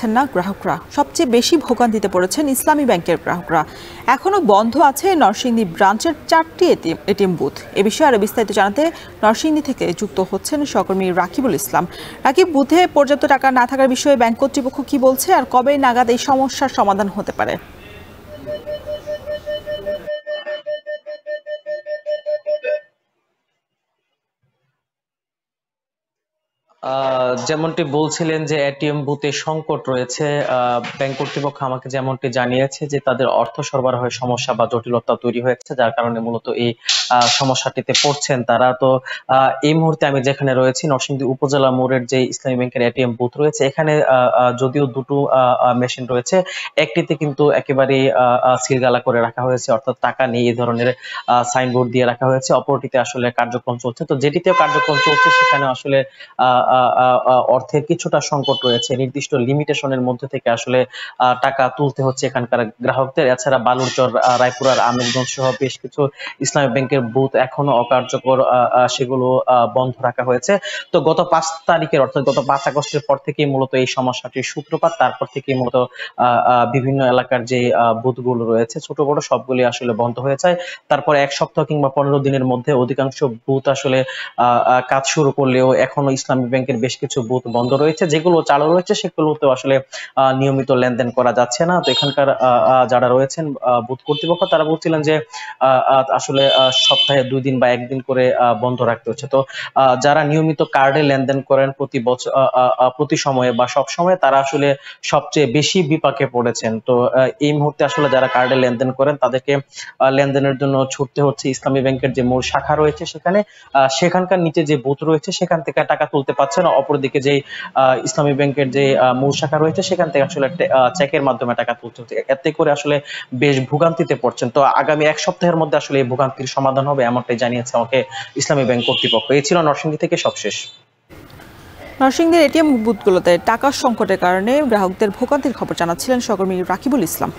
পাচ্ছেন না গ্রাহকরা। সবচেয়ে বেশি ভোগান্তিতে পড়েছেন ইসলামী ব্যাংকের গ্রাহকরা। এখনও বন্ধ আছে নরসিংদী ব্রাঞ্চের 4টি এটিএম বুথ। এ বিষয়ে আরও বিস্তারিত জানাতে নরসিংদী থেকে যুক্ত হচ্ছেন সহকর্মী রাকিবুল ইসলাম। রাকিব, বুথে পর্যাপ্ত টাকা না থাকার বিষয়ে ব্যাংক কর্তৃপক্ষ কি বলছে, আর কবে নাগাদ এই সমস্যার সমাধান হতে পারে? যেমনটি বলছিলেন যে এটিএম বুথে সংকট রয়েছে, ব্যাংক কর্তৃপক্ষ আমাকে যেমনটি জানিয়েছে যে তাদের অর্থ সরবরাহের সমস্যা বা জটিলতা তৈরি হয়েছে, যার কারণে মূলত এই সমস্যাটিতে পড়ছেন তারা। তো এই মুহূর্তে আমি যেখানে রয়েছি নরসিংদী উপজেলা মোড়ের যে ইসলামী ব্যাংকের এটিএম বুথ রয়েছে, এখানে যদিও দুটো মেশিন রয়েছে, একটিতে কিন্তু একেবারে সিলগালা করে রাখা হয়েছে, অর্থাৎ টাকা নেই এই ধরনের সাইনবোর্ড দিয়ে রাখা হয়েছে। অপরটিতে আসলে কার্যক্রম চলছে। তো যেটিতে কার্যক্রম চলছে সেখানে আসলে অর্থের কিছুটা সংকট রয়েছে। নির্দিষ্ট লিমিটেশনের মধ্যে থেকে আসলে টাকা তুলতে হচ্ছে এখানকার গ্রাহকদের। এছাড়া বালুরচর, রায়পুরার আমিরগঞ্জ সহ বেশ কিছু ইসলামী ব্যাংকের বুথ এখনো অকার্যকর, সেগুলো বন্ধ রাখা হয়েছে। তো গত 5 তারিখের অর্থাৎ গত 5 আগস্টের পর থেকেই মূলত এই সমস্যাটির সূত্রপাত। তারপর থেকেই মূলত বিভিন্ন এলাকার যে বুথগুলো রয়েছে ছোট বড় সবগুলি আসলে বন্ধ হয়ে যায়। তারপর 1 সপ্তাহ কিংবা 15 দিনের মধ্যে অধিকাংশ বুথ আসলে কাজ শুরু করলেও এখনো ইসলামী ব্যাংকের বেশ কিছু বুথ বন্ধ রয়েছে। যেগুলো চালু রয়েছে সেগুলোতে আসলে নিয়মিত লেনদেন করা যাচ্ছে না। তো এখানকার যারা রয়েছেন বুথ কর্তৃপক্ষ তারা বলছিলেন যে আসলে সপ্তাহে 2 দিন বা 1 দিন করে বন্ধ রাখতে হচ্ছে। তো যারা নিয়মিত কার্ডে লেনদেন করেন প্রতি বছর প্রতি সময়ে বা সব সময়, তারা আসলে সবচেয়ে বেশি বিপাকে পড়েছেন। তো এই মুহূর্তে আসলে যারা কার্ডে লেনদেন করেন তাদেরকে লেনদেনের জন্য ছুটতে হচ্ছে ইসলামী ব্যাংকের যে মূল শাখা রয়েছে সেখানকার নিচে যে বুথ রয়েছে সেখান থেকে টাকা তুলতে পারছে না। অপরদিকে যে ইসলামী ব্যাংকের যে মূল শাখা রয়েছে সেখান থেকে আসলে চেকের মাধ্যমে টাকা তুলতে হচ্ছে। এতে করে আসলে বেশ ভোগান্তিতে পড়ছেন। তো আগামী 1 সপ্তাহের মধ্যে আসলে এই ভোগান্তির সমাধান হবে এমনটাই জানিয়েছে আমাকে ইসলামী ব্যাংক কর্তৃপক্ষ। এই ছিল নরসিংদী থেকে সবশেষ। নরসিংদীর এটিএম বুথগুলোতে টাকার সংকটের কারণে গ্রাহকদের ভোগান্তির খবর জানাচ্ছিলেন সহকর্মী রাকিবুল ইসলাম।